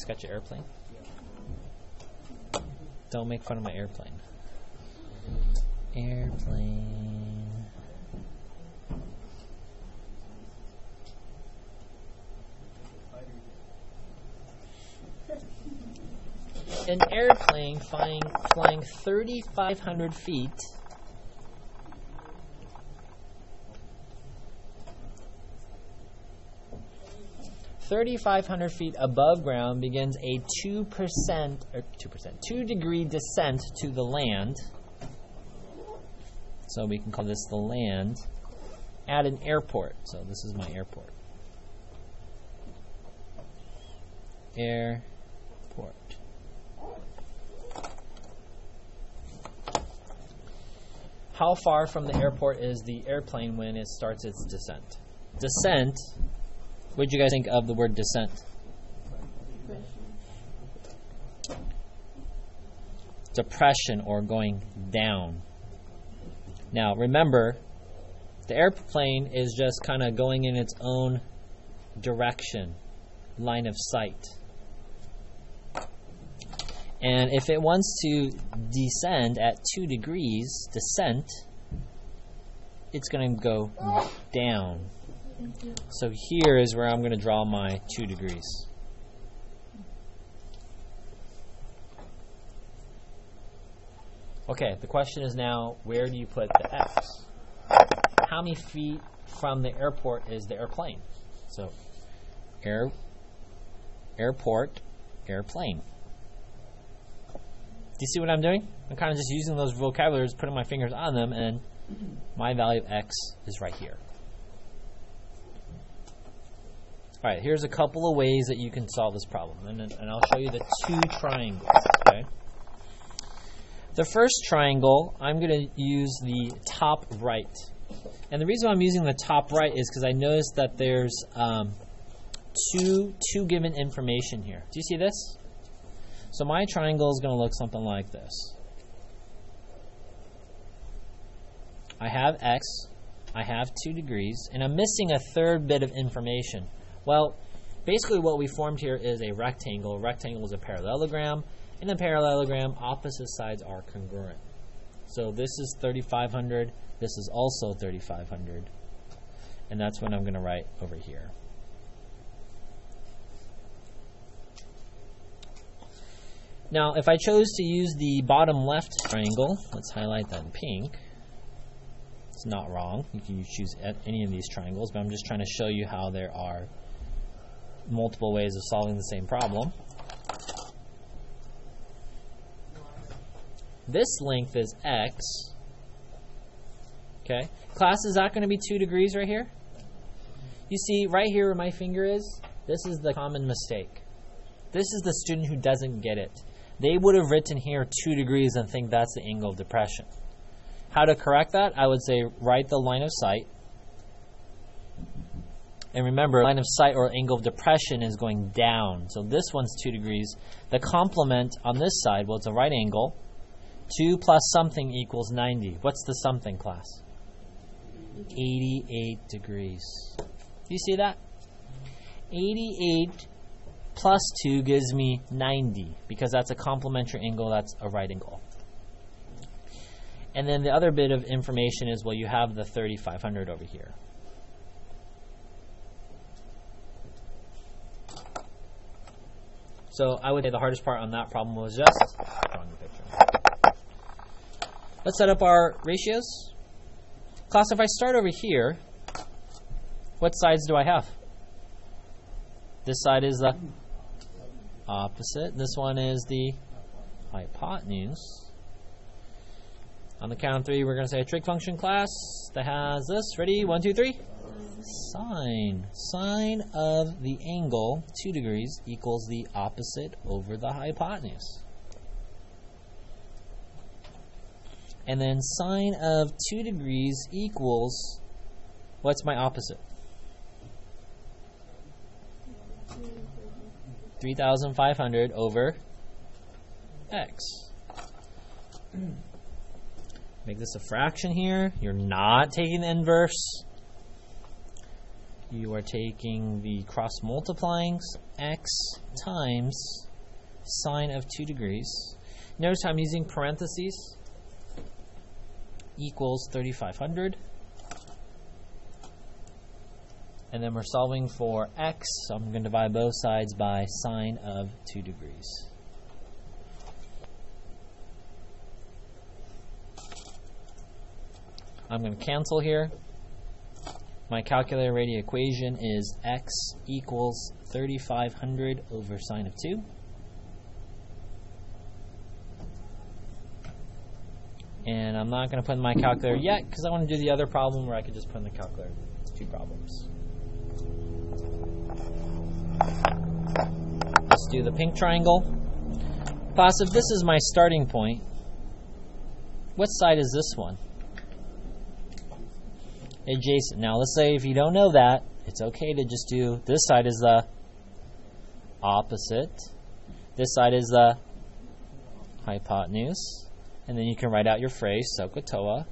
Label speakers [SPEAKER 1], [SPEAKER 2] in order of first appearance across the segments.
[SPEAKER 1] sketch an airplane? Don't make fun of my airplane. Airplane. An airplane flying 3,500 feet above ground begins a 2 degree descent to the land. So we can call this the land at an airport. So this is my airport. Airport. How far from the airport is the airplane when it starts its descent? Descent. What did you guys think of the word descent? Depression or going down. Now remember, the airplane is just kind of going in its own direction, line of sight. And if it wants to descend at 2 degrees, descent, it's going to go down. So here is where I'm going to draw my 2 degrees. Okay, the question is now, where do you put the X? How many feet from the airport is the airplane? So, airport, airplane. Do you see what I'm doing? I'm kind of just using those vocabularies, putting my fingers on them, and my value of X is right here. All right, here's a couple of ways that you can solve this problem, and I'll show you the 2 triangles. Okay. The first triangle, I'm going to use the top right, and the reason I'm using the top right is because I noticed that there's two given information here. Do you see this? So my triangle is going to look something like this. I have X, I have 2 degrees, and I'm missing a third bit of information. Well, basically what we formed here is a rectangle. A rectangle is a parallelogram. In a parallelogram, opposite sides are congruent. So this is 3,500. This is also 3,500. And that's what I'm going to write over here. Now, if I chose to use the bottom left triangle, let's highlight that in pink. It's not wrong. You can choose any of these triangles, but I'm just trying to show you how there are multiple ways of solving the same problem. This length is X. Okay. Class, is that going to be 2 degrees right here? You see, right here where my finger is, this is the common mistake. This is the student who doesn't get it. They would have written here 2 degrees and think that's the angle of depression. How to correct that? I would say write the line of sight. And remember, line of sight or angle of depression is going down. So this one's 2 degrees. The complement on this side, well, it's a right angle. 2 plus something equals 90. What's the something, class? 88 degrees. Do you see that? 88 plus 2 gives me 90, because that's a complementary angle, that's a right angle. And then the other bit of information is, well, you have the 3,500 over here. So I would say the hardest part on that problem was just drawing the picture. Let's set up our ratios. Class, if I start over here, what sides do I have? This side is the opposite. This one is the hypotenuse. On the count of 3, we're going to say a trig function, class, that has this. Ready? 1, 2, 3. Sine. Sine of the angle, 2 degrees, equals the opposite over the hypotenuse. And then sine of 2 degrees equals, what's my opposite? 3,500 over x. Make this a fraction here. You're not taking the inverse. you are taking the cross multiplying x times sine of 2 degrees. Notice I'm using parentheses. Equals 3,500. And then we're solving for x, so I'm going to divide both sides by sine of 2 degrees. I'm going to cancel here. My calculator ready equation is x equals 3,500 over sine of 2. And I'm not going to put in my calculator yet because I want to do the other problem where I could just put in the calculator. It's 2 problems. Let's do the pink triangle. Class, if this is my starting point, what side is this one? Adjacent. Now let's say if you don't know that, it's okay to just do this side is the opposite. This side is the hypotenuse. And then you can write out your phrase, SOHCAHTOA.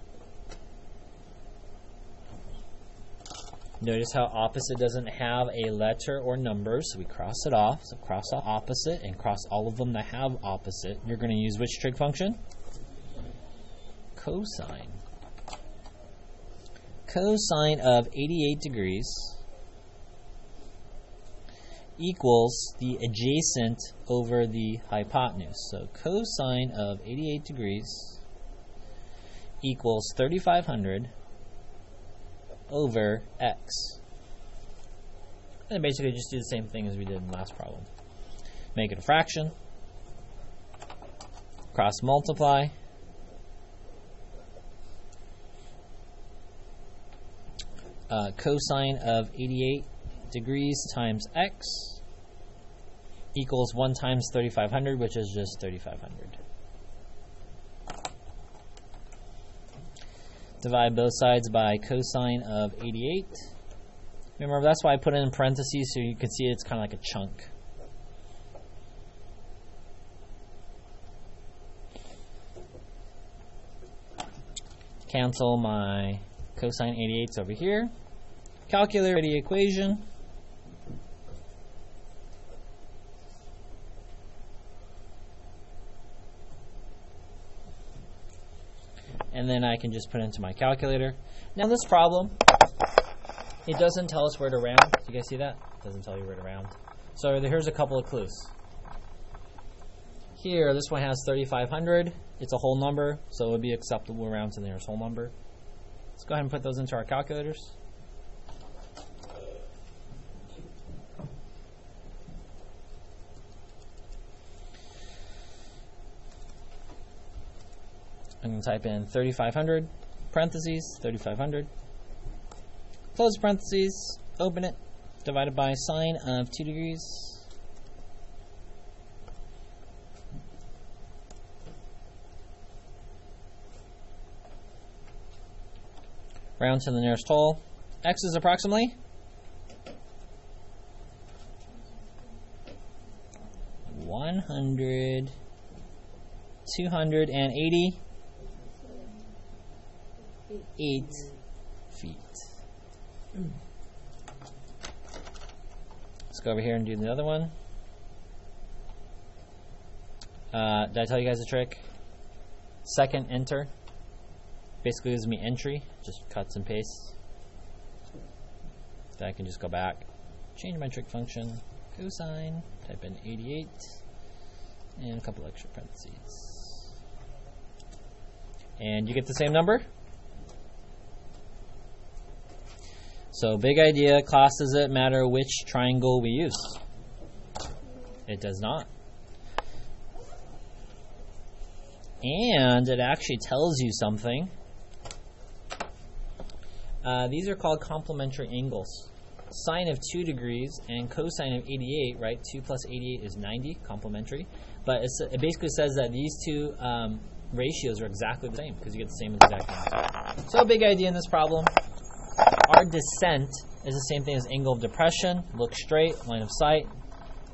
[SPEAKER 1] Notice how opposite doesn't have a letter or number, so we cross it off. So cross off opposite and cross all of them that have opposite. You're going to use which trig function? Cosine. Cosine of 88 degrees equals the adjacent over the hypotenuse. So cosine of 88 degrees equals 3,500 over x. And basically just do the same thing as we did in the last problem. Make it a fraction. Cross multiply. Cosine of 88 degrees times x equals 1 times 3,500, which is just 3,500. Divide both sides by cosine of 88. Remember, that's why I put it in parentheses so you can see it's kind of like a chunk. Cancel my cosine 88's over here. Calculate the equation. And then I can just put it into my calculator. Now this problem, it doesn't tell us where to round. Do you guys see that? It doesn't tell you where to round. So here's a couple of clues. Here, this one has 3,500. It's a whole number, so it would be acceptable to round to the nearest whole number. Let's go ahead and put those into our calculators. I'm going to type in 3,500, parentheses, 3,500. Close parentheses, open it, divided by sine of 2 degrees. Round to the nearest whole. X is approximately 100, 288 feet. Let's go over here and do the other one. Did I tell you guys a trick? Second enter basically gives me entry, just cuts and pastes. Then I can just go back, change my trig function, cosine, type in 88, and a couple extra parentheses. And you get the same number. So big idea, class, does it matter which triangle we use? It does not. And it actually tells you something. These are called complementary angles. Sine of 2 degrees and cosine of 88, right? 2 plus 88 is 90, complementary. But it basically says that these two ratios are exactly the same because you get the same exact answer. So a big idea in this problem. Our descent is the same thing as angle of depression. Look straight, line of sight,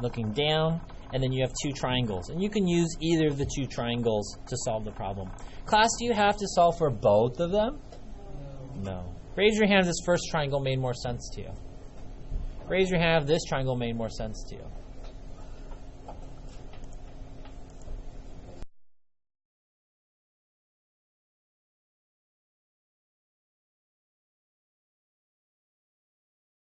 [SPEAKER 1] looking down, and then you have two triangles. And you can use either of the two triangles to solve the problem. Class, do you have to solve for both of them? No. Raise your hand if this first triangle made more sense to you. Raise your hand if this triangle made more sense to you.